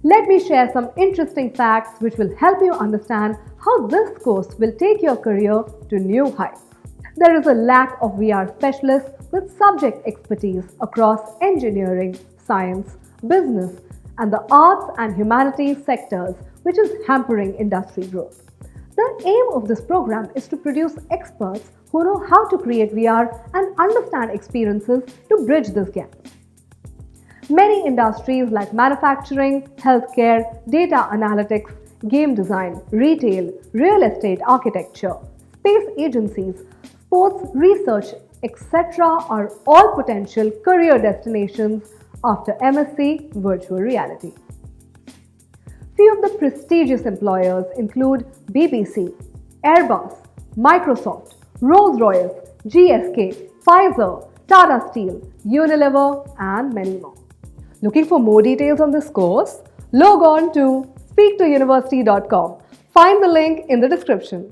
Let me share some interesting facts which will help you understand how this course will take your career to new heights. There is a lack of VR specialists with subject expertise across engineering, science, business, and the arts and humanities sectors, which is hampering industry growth. The aim of this program is to produce experts who know how to create VR and understand experiences to bridge this gap. Many industries like manufacturing, healthcare, data analytics, game design, retail, real estate architecture, space agencies, sports research, etc. are all potential career destinations after MSc Virtual Reality. Few of the prestigious employers include BBC, Airbus, Microsoft, Rolls-Royce, GSK, Pfizer, Tata Steel, Unilever, and many more. Looking for more details on this course? Log on to speaktouniversity.com. Find the link in the description.